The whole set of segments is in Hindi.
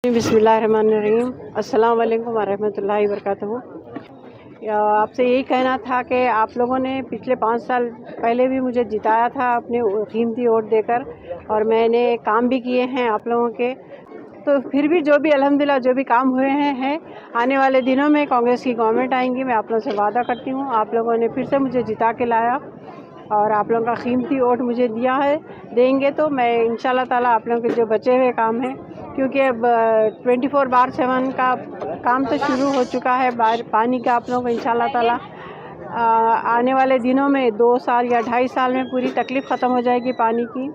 बिस्मिल्लाहिर्रहमानिर्रहीम। अस्सलाम वालेकुम वरहमतुल्लाहि वबरकातुहू। आपसे यही कहना था कि आप लोगों ने पिछले 5 साल पहले भी मुझे जिताया था अपने कीमती वोट देकर, और मैंने काम भी किए हैं आप लोगों के। तो फिर भी जो भी अल्हम्दुलिल्लाह जो भी काम हुए हैं आने वाले दिनों में कांग्रेस की गवर्नमेंट आएंगी, मैं आप लोगों से वादा करती हूँ। आप लोगों ने फिर से मुझे जिता के लाया और आप लोगों का कीमती वोट मुझे दिया है, देंगे तो मैं इंशाल्लाह ताला आप लोगों के जो बचे हुए काम हैं, क्योंकि अब 24/7 का काम तो शुरू हो चुका है पानी का। आप लोगों को इंशाल्लाह ताला आने वाले दिनों में 2 साल या 2.5 साल में पूरी तकलीफ़ ख़त्म हो जाएगी पानी की।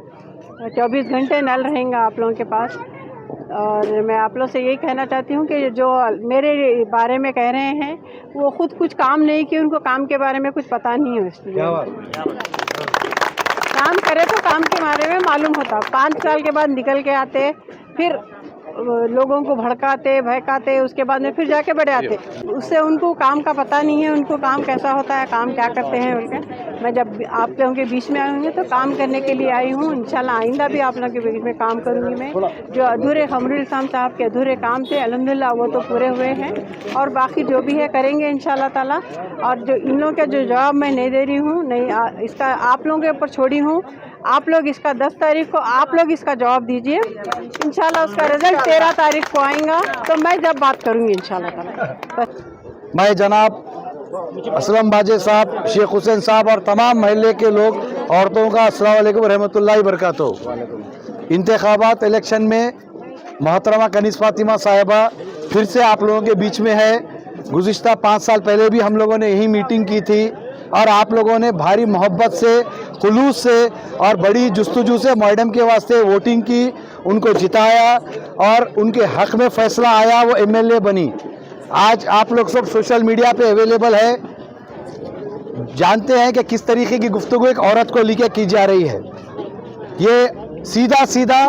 24 घंटे नल रहेंगे आप लोगों के पास। और मैं आप लोग से यही कहना चाहती हूँ कि जो मेरे बारे में कह रहे हैं वो खुद कुछ काम नहीं किए, उनको काम के बारे में कुछ पता नहीं है, इसलिए काम करे तो काम के बारे में मालूम होता। 5 साल के बाद निकल के आते, फिर लोगों को भड़काते भड़काते, उसके बाद में फिर जाके बड़े आते। उससे उनको काम का पता नहीं है, उनको काम कैसा होता है, काम क्या करते हैं उनके। मैं जब आप लोगों के बीच में आई हूँ तो काम करने के लिए आई हूँ। इंशाल्लाह आइंदा भी आप लोगों के बीच में काम करूँगी मैं। जो अधूरे खमरुल इस्लाम साहब के अधूरे काम थे अल्हम्दुलिल्लाह वो तो पूरे हुए हैं, और बाकी जो भी है करेंगे इंशाल्लाह ताला। और जो इन लोगों का जो जवाब मैं नहीं दे रही हूँ, नहीं इसका आप लोगों के ऊपर छोड़ी हूँ। आप लोग इसका 10 तारीख को आप लोग इसका जवाब दीजिए। इंशाल्लाह उसका रिजल्ट 13 तारीख को आएगा, तो मैं जब बात करूँगी इंशाल्लाह ताला। मैं जनाब असलम बाजे साहब, शेख हुसैन साहब और तमाम महल्ले के लोग, औरतों का अस्सलाम वालेकुम रहमतुल्लाहि बरकातुहू। इंतखाबात इलेक्शन में मोहतरमा कनीज़ फातिमा साहिबा फिर से आप लोगों के बीच में है। गुज़िश्ता 5 साल पहले भी हम लोगों ने यही मीटिंग की थी और आप लोगों ने भारी मोहब्बत से, खुलूस से और बड़ी जुस्तजू से मैडम के वास्ते वोटिंग की, उनको जिताया और उनके हक़ में फ़ैसला आया, वो MLA बनी। आज आप लोग सब सोशल मीडिया पे अवेलेबल है, जानते हैं कि किस तरीके की गुफ्तगू एक औरत को लेकर की जा रही है। ये सीधा सीधा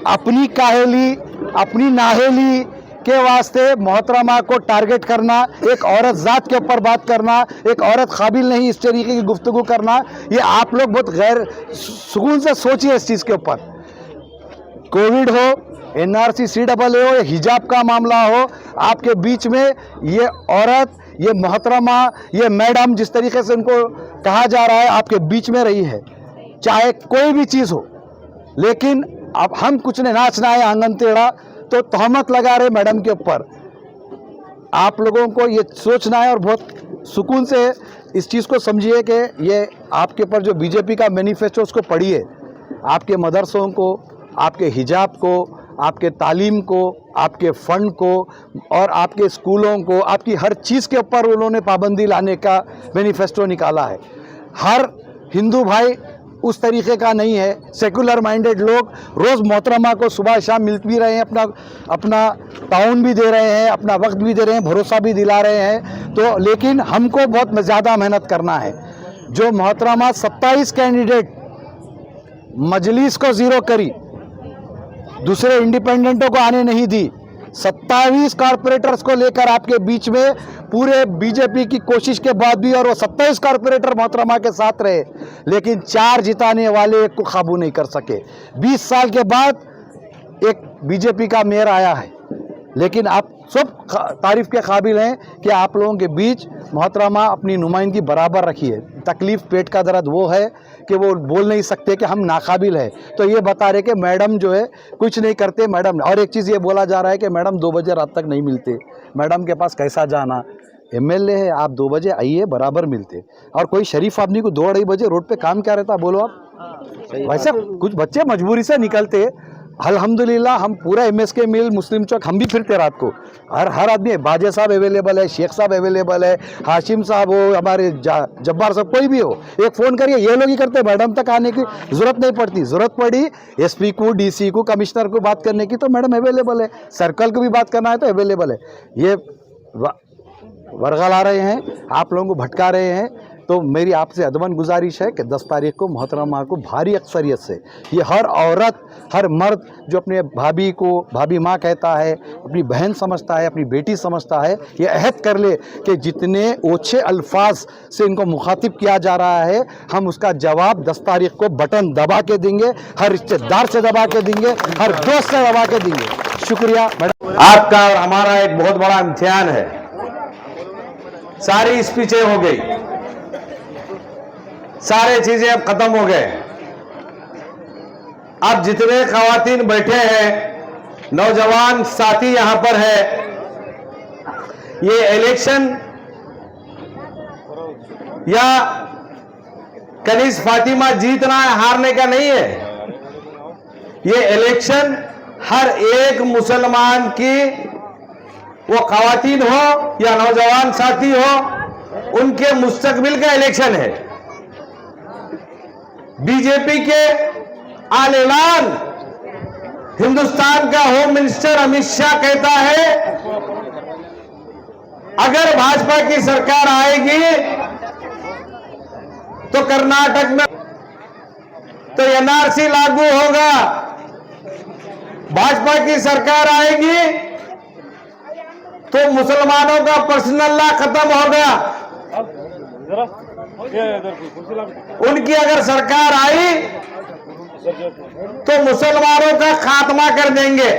अपनी काहेली, अपनी नाहेली के वास्ते मोहतरमा को टारगेट करना, एक औरत ज़ात के ऊपर बात करना, एक औरत काबिल नहीं इस तरीके की गुफ्तगू करना, ये आप लोग बहुत गैर सुकून से सोचिए इस चीज़ के ऊपर। कोविड हो, NRC CAA हो या हिजाब का मामला हो, आपके बीच में ये औरत, ये मोहतरमा, ये मैडम, जिस तरीके से उनको कहा जा रहा है, आपके बीच में रही है, चाहे कोई भी चीज़ हो। लेकिन अब हम कुछ ने नाचना है आंगन टेढ़ा, तो तहमत लगा रहे मैडम के ऊपर। आप लोगों को ये सोचना है और बहुत सुकून से इस चीज़ को समझिए कि ये आपके ऊपर जो BJP का मैनिफेस्टो उसको पढ़िए। आपके मदरसों को, आपके हिजाब को, आपके तालीम को, आपके फ़ंड को और आपके स्कूलों को, आपकी हर चीज़ के ऊपर उन्होंने पाबंदी लाने का मैनिफेस्टो निकाला है। हर हिंदू भाई उस तरीके का नहीं है। सेकुलर माइंडेड लोग रोज़ मोहतरमा को सुबह शाम मिल भी रहे हैं, अपना ताउन भी दे रहे हैं, अपना वक्त भी दे रहे हैं, भरोसा भी दिला रहे हैं। तो लेकिन हमको बहुत ज़्यादा मेहनत करना है। जो मोहतरमा 27 कैंडिडेट मजलिस को ज़ीरो करी, दूसरे इंडिपेंडेंटों को आने नहीं दी, 27 कॉरपोरेटर्स को लेकर आपके बीच में पूरे BJP की कोशिश के बाद भी, और वो 27 कॉरपोरेटर मोहतरमा के साथ रहे, लेकिन 4 जिताने वाले एक को काबू नहीं कर सके। 20 साल के बाद एक BJP का मेयर आया है, लेकिन आप सब तारीफ़ के काबिल हैं कि आप लोगों के बीच मोहतरमा अपनी नुमाइंदगी बराबर रखी है। तकलीफ़, पेट का दर्द वो है कि वो बोल नहीं सकते कि हम नाकाबिल हैं, तो ये बता रहे कि मैडम जो है कुछ नहीं करते मैडम। और एक चीज़ ये बोला जा रहा है कि मैडम 2 बजे रात तक नहीं मिलते, मैडम के पास कैसा जाना। MLA है, आप 2 बजे आइए, बराबर मिलते। और कोई शरीफ आदमी को 2-2:30 बजे रोड पे काम क्या रहता, बोलो आप। वैसे कुछ बच्चे मजबूरी से निकलते, अल्हम्दुलिल्लाह हम पूरा MSK मिल, मुस्लिम चौक, हम भी फिरते रात को। हर आदमी, बाजे साहब अवेलेबल है, शेख साहब अवेलेबल है, हाशिम साहब हो, हमारे जब्बार साहब, कोई भी हो, एक फ़ोन करिए। ये लोग ही करते, मैडम तक आने की ज़रूरत नहीं पड़ती। ज़रूरत पड़ी SP को, DC को, कमिश्नर को बात करने की तो मैडम अवेलेबल है, सर्कल को भी बात करना है तो अवेलेबल है। ये वर्गला रहे हैं, आप लोगों को भटका रहे हैं। तो मेरी आपसे अदबन गुजारिश है कि 10 तारीख को मोहतरमा को भारी अक्सरियत से, ये हर औरत, हर मर्द जो अपने भाभी को भाभी माँ कहता है, अपनी बहन समझता है, अपनी बेटी समझता है, ये अहद कर ले कि जितने ओछे अल्फाज से इनको मुखातिब किया जा रहा है, हम उसका जवाब 10 तारीख को बटन दबा के देंगे, हर रिश्तेदार से दबा के देंगे, हर दोस्त से दबा के देंगे। शुक्रिया मैडम। आपका और हमारा एक बहुत बड़ा इम्तिहान है। सारी स्पीचें हो गई, सारे चीजें अब खत्म हो गए। अब जितने खवातीन बैठे हैं, नौजवान साथी यहां पर है, ये इलेक्शन या कनीज फातिमा जीतना हारने का नहीं है। ये इलेक्शन हर एक मुसलमान की, वो खवातीन हो या नौजवान साथी हो, उनके मुस्तकबिल का इलेक्शन है। बीजेपी के आल-ऐलान हिंदुस्तान का होम मिनिस्टर अमित शाह कहता है, अगर भाजपा की सरकार आएगी तो कर्नाटक में तो एनआरसी लागू होगा। भाजपा की सरकार आएगी तो मुसलमानों का पर्सनल लॉ खत्म होगा। उनकी अगर सरकार आई तो मुसलमानों का खात्मा कर देंगे।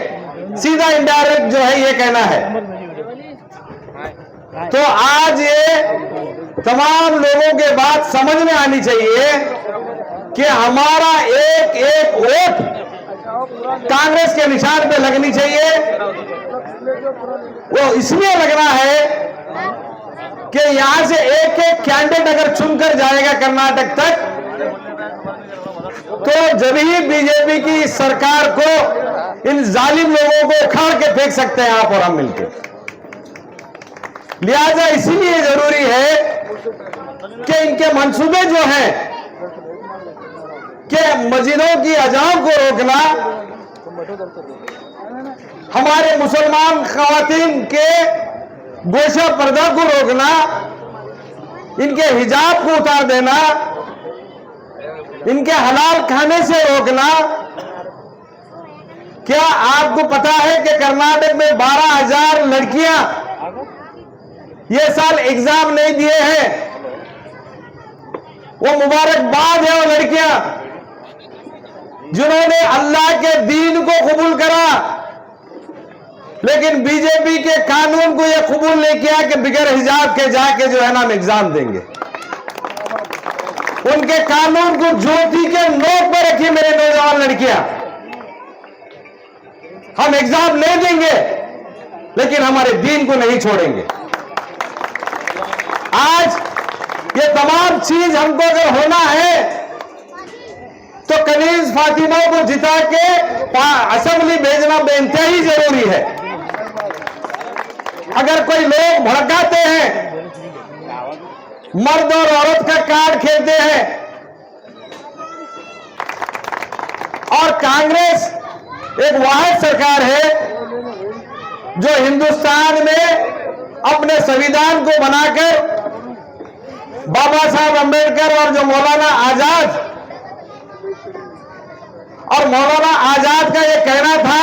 सीधा इनडायरेक्ट जो है ये कहना है। तो आज ये तमाम लोगों के बात समझ में आनी चाहिए कि हमारा एक एक वोट कांग्रेस के निशान पे लगनी चाहिए। वो इसलिए लगना है कि यहां से एक एक कैंडिडेट अगर चुनकर जाएगा कर्नाटक तक, तो जब ही बीजेपी की सरकार को, इन जालिम लोगों को उखाड़ के फेंक सकते हैं आप और हम मिलकर। लिहाजा इसीलिए जरूरी है कि इनके मंसूबे जो हैं कि मस्जिदों की अजान को रोकना, हमारे मुसलमान खवातीन के गोशा पर्दा को रोकना, इनके हिजाब को उतार देना, इनके हलाल खाने से रोकना। क्या आपको पता है कि कर्नाटक में 12,000 लड़कियां ये साल एग्जाम नहीं दिए हैं? वो मुबारकबाद है वो लड़कियां जिन्होंने अल्लाह के दीन को कबूल करा, लेकिन बीजेपी के कानून को यह कबूल नहीं किया कि बिगैर हिजाब के जाके जो है ना हम एग्जाम देंगे। उनके कानून को ज्योति के नोक पर रखी मेरे नौजवान लड़कियां। हम एग्जाम नहीं देंगे लेकिन हमारे दीन को नहीं छोड़ेंगे। आज ये तमाम चीज हमको अगर होना है तो कनीज फातिमा को जिता के असेंबली भेजना बेइंतहाई जरूरी है। अगर कोई लोग भड़काते हैं, मर्द और औरत का कार्ड खेलते हैं, और कांग्रेस एक वाहिद सरकार है जो हिंदुस्तान में अपने संविधान को बनाकर बाबा साहब अंबेडकर और जो मौलाना आजाद, और मौलाना आजाद का यह कहना था,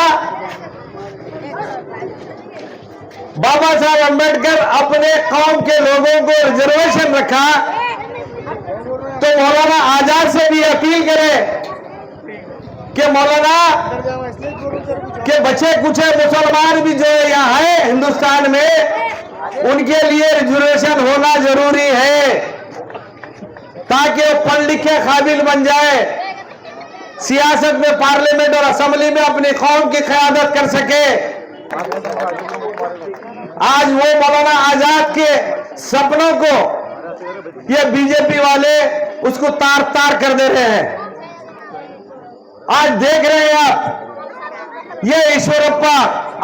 बाबा साहब अंबेडकर अपने कौम के लोगों को रिजर्वेशन रखा, तो मौलाना आजाद से भी अपील करें कि मौलाना के बचे कुछ मुसलमान भी जो यहाँ है हिंदुस्तान में, उनके लिए रिजर्वेशन होना जरूरी है ताकि वो पढ़ लिखे काबिल बन जाए, सियासत में, पार्लियामेंट और असेंबली में अपनी कौम की क़यादत कर सके। आज वो मौलाना आजाद के सपनों को ये बीजेपी वाले उसको तार तार कर दे रहे हैं। आज देख रहे हैं आप, ये ईश्वरप्पा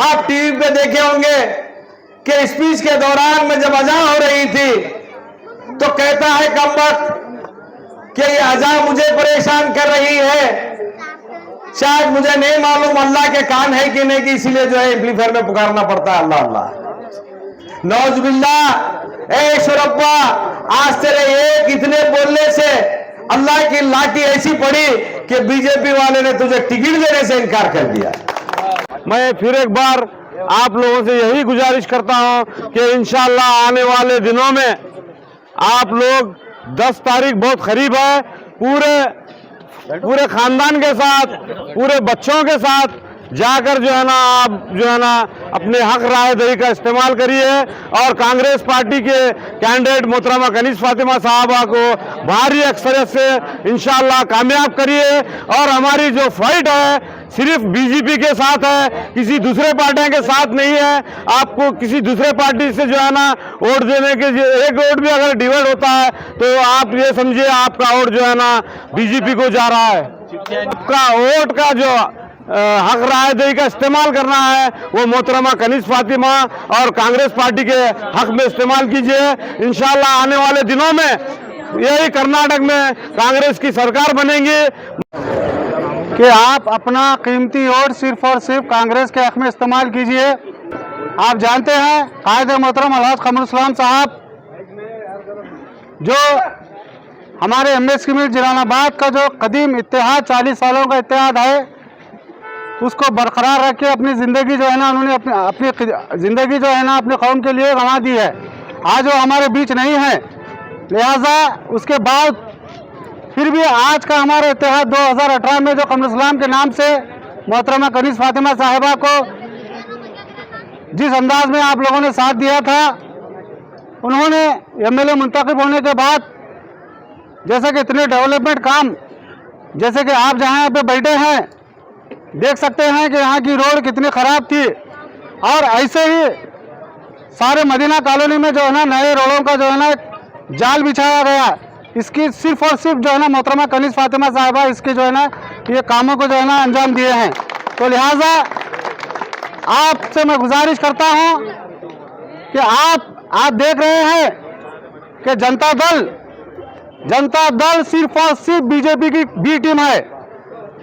आप टीवी पे देखे होंगे कि स्पीच के दौरान में जब अज़ान हो रही थी तो कहता है कमबख्त कि ये अज़ान मुझे परेशान कर रही है, शायद मुझे नहीं मालूम अल्लाह के कान है कि नहीं, कि इसीलिए जो है एम्पलीफायर में पुकारना पड़ता है अल्लाह अल्लाह। नौजुबिल्लाह, ए ईश्वरप्पा, आज तेरे एक इतने बोलने से अल्लाह की लाठी ऐसी पड़ी कि बीजेपी वाले ने तुझे टिकट देने से इनकार कर दिया। मैं फिर एक बार आप लोगों से यही गुजारिश करता हूं कि इंशाअल्लाह आने वाले दिनों में आप लोग 10 तारीख बहुत करीब है, पूरे खानदान के साथ, पूरे बच्चों के साथ जाकर जो है ना आप जो है ना अपने हक राय दही का इस्तेमाल करिए और कांग्रेस पार्टी के कैंडिडेट मोहतरमा कनीज फातिमा साहबा को भारी अक्सरियत से इंशाअल्लाह कामयाब करिए। और हमारी जो फाइट है सिर्फ बीजेपी के साथ है, किसी दूसरे पार्टियों के साथ नहीं है। आपको किसी दूसरे पार्टी से जो है ना वोट देने के, एक वोट भी अगर डिवाइड होता है तो आप ये समझिए आपका वोट जो है ना बीजेपी को जा रहा है। आपका वोट का जो हक राय दही का इस्तेमाल करना है वो मोहतरमा कनीज फातिमा और कांग्रेस पार्टी के हक में इस्तेमाल कीजिए। इंशाअल्लाह आने वाले दिनों में यही कर्नाटक में कांग्रेस की सरकार बनेगी कि आप अपना कीमती वोट सिर्फ और सिर्फ कांग्रेस के हक में इस्तेमाल कीजिए। आप जानते हैं कायदे मोहतरम अलहाज कमरुल इस्लाम साहब जो हमारे एमएस कमेटी जलालाबाद का जो कदीम इत्तेहाद 40 सालों का इत्तेहाद है उसको बरकरार रख के अपनी ज़िंदगी जो है ना उन्होंने अपनी ज़िंदगी जो है ना अपने कौम के लिए गंवा दी है। आज वो हमारे बीच नहीं है, लिहाजा उसके बाद फिर भी आज का हमारा इत्तेहाद 2018 में जो कमरुल इस्लाम के नाम से मोहतरमा कनीज फातिमा साहिबा को जिस अंदाज में आप लोगों ने साथ दिया था, उन्होंने एमएलए मुंतखब होने के बाद जैसे कि इतने डेवलपमेंट काम, जैसे कि आप जहाँ यहाँ पे बैठे हैं देख सकते हैं कि यहाँ की रोड कितनी ख़राब थी, और ऐसे ही सारे मदीना कॉलोनी में जो है ना नए रोडों का जो है ना जाल बिछाया गया। इसकी सिर्फ और सिर्फ जो है ना मोहतरमा कनीज फातिमा साहिबा इसके जो है ना ये कामों को जो है ना अंजाम दिए हैं। तो लिहाजा आपसे मैं गुजारिश करता हूँ कि आप देख रहे हैं कि जनता दल सिर्फ और सिर्फ बीजेपी की बी टीम है।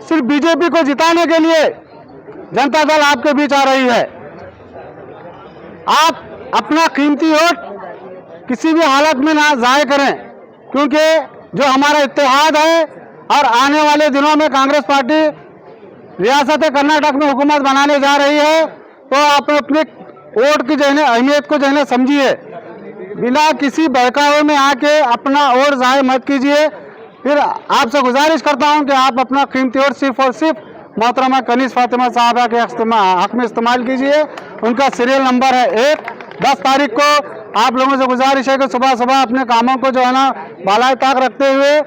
सिर्फ बीजेपी को जिताने के लिए जनता दल आपके बीच आ रही है। आप अपना कीमती वोट किसी भी हालत में ना ज़ाय करें, क्योंकि जो हमारा इत्तेहाद है और आने वाले दिनों में कांग्रेस पार्टी रियासत कर्नाटक में हुकूमत बनाने जा रही है, तो आप अपने वोट की जो है अहमियत को जो है समझिए। बिना किसी बहकावे में आके अपना वोट ज़ाय मत कीजिए। फिर आपसे गुजारिश करता हूं कि आप अपना कीमती वोट सिर्फ और सिर्फ मोहतरमा कनीज फातिमा साहबा के हक में इस्तेमाल कीजिए। उनका सीरियल नंबर है 1। 10 तारीख को आप लोगों से गुजारिश है कि सुबह सुबह अपने कामों को जो है ना बालाए ताक रखते हुए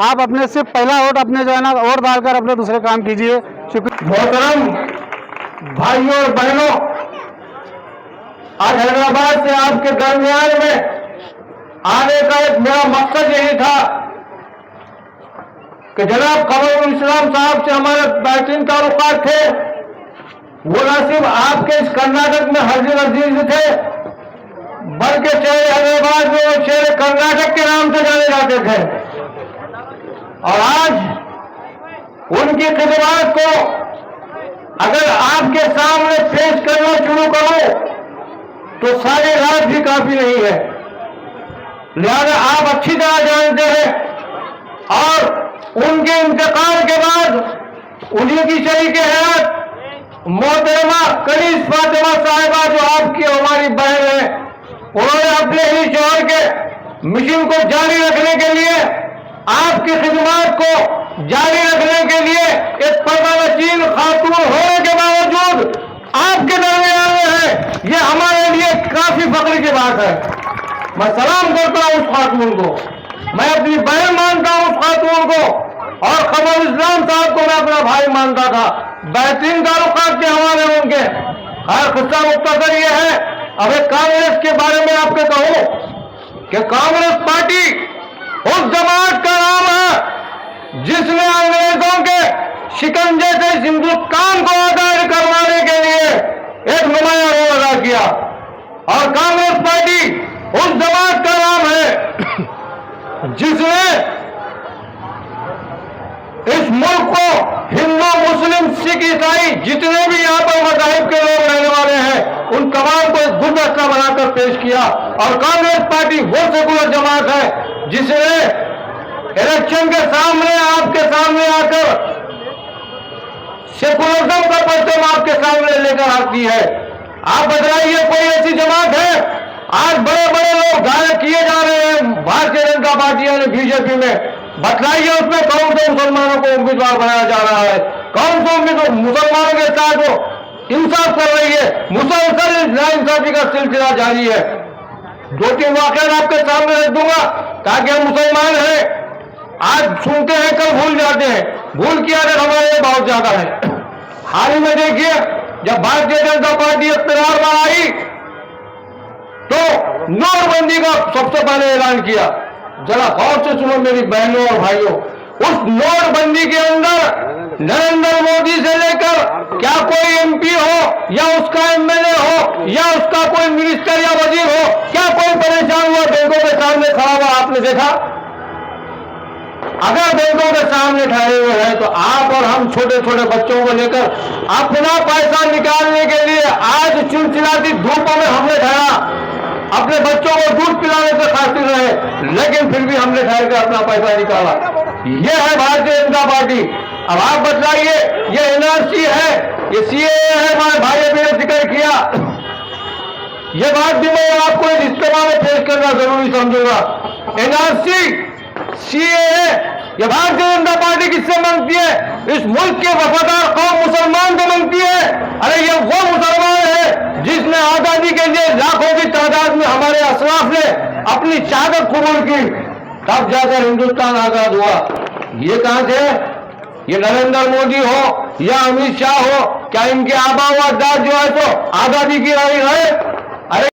आप अपने सिर्फ पहला वोट अपने जो है ना वोट डालकर अपने दूसरे काम कीजिए। शुक्रिया। मोहतरम भाइयों और बहनों, आज हैदराबाद से आपके दरमियान में आने का एक मेरा मकसद यही था कि जनाब कमरुल इस्लाम साहब से हमारे बेहतरीन ताल्लुकात थे। वो न सिर्फ आपके इस कर्नाटक में हर्ज अजीज थे, बल्कि शहर हैदराबाद में वो शहर कर्नाटक के नाम से जाने जाते थे। और आज उनकी खिदमत को अगर आपके सामने पेश करना शुरू करो तो सारी रात भी काफी नहीं है। लिहाजा आप अच्छी तरह जानते हैं और उनके इंतकाल के बाद उन्हीं की शरीक हयात मोहतरमा कनीज फातिमा साहिबा जो आपकी हमारी बहन है, उन्होंने अपने ही शोहर के मिशन को जारी रखने के लिए, आपकी खिदमत को जारी रखने के लिए एक पर्दानशीन खातून होने के बावजूद आपके दरमियान में है, ये हमारे लिए काफी फख्र की बात है। मैं सलाम करता हूं उस खातून को, मैं अपनी बहन मानता हूं उस खातून को, और कमरुल इस्लाम साहब को मैं अपना भाई मानता था। बेहतरीन ताल्लुकात थे हमारे उनके। हर किस्सा मुख्तसर ये है। अब एक कांग्रेस के बारे में आपको कहूं कि कांग्रेस पार्टी उस जमात का नाम है जिसने अंग्रेजों के शिकंजे से हिंदुस्तान को आजाद करवाने के लिए एक नुमाया रोल अदा किया। और कांग्रेस पार्टी उस जमात का नाम है जिसने इस मुल्क को हिंदू मुस्लिम सिख ईसाई जितने भी यहाँ पर मज़ाहिब के लोग रहने वाले हैं उन तमाम को एक गुलदस्ता बनाकर पेश किया। और कांग्रेस पार्टी वो सेकुलर जमात है जिसने इलेक्शन के सामने आपके सामने आकर सेकुलरिज्म का परचम आपके सामने लेकर आती है। आप बताइए कोई ऐसी जमात है? आज बड़े बड़े लोग गायब किए जा रहे हैं भारतीय जनता पार्टी यानी बीजेपी में, बतलाइए उसमें कौन से मुसलमानों को उम्मीदवार बनाया जा रहा है, कौन से उम्मीदवार मुसलमानों के साथ वो इंसाफ कर रही है। मुसलसल नाइंसाफी का सिलसिला जारी है। 2-3 वाकया आपके सामने रख दूंगा ताकि हम मुसलमान हैं, आज सुनते हैं कल भूल जाते हैं, भूल की आदत हमारे लिए बहुत ज्यादा है। हाल ही में देखिए जब भारतीय जनता पार्टी इख्तियार में आई तो नोटबंदी का सबसे पहले ऐलान किया। जरा गौर से सुनो मेरी बहनों और भाइयों, उस नोटबंदी के अंदर नरेंद्र मोदी से लेकर क्या कोई एमपी हो या उसका एमएलए हो या उसका कोई मिनिस्टर या वजीर हो, क्या कोई परेशान हुआ बैंकों के सामने खड़ा हुआ? आपने देखा? अगर बैंकों के सामने ठहरे हुए हैं तो आप और हम छोटे छोटे बच्चों को लेकर अपना पैसा निकालने के लिए आज चिलचिलाती धूपों में हमने ठहरा, अपने बच्चों को दूध पिलाने से खातिर रहे, लेकिन फिर भी हमने ठहर कर अपना पैसा निकाला। ये है भारतीय जनता पार्टी। अब आप बतलाइए, ये एनआरसी है, ये सीएए है, हमारे भाई अभी ने जिक्र किया, ये बात भी मैं आपको इस इस्तेमाल में पेश करना जरूरी समझूंगा। एनआरसी सीएए ये भारतीय जनता पार्टी किससे मांगती है? इस मुल्क के वफादार कौम मुसलमान को मांगती है। अरे ये वो मुसलमान है जिसने आजादी के लिए लाखों की तादाद में हमारे असलाफ ने अपनी शहादत कबूल की, तब जाकर हिंदुस्तान आजाद हुआ। ये कहां से? ये नरेंद्र मोदी हो या अमित शाह हो, क्या इनके आबा व अजदाद जो है तो आजादी की राही है?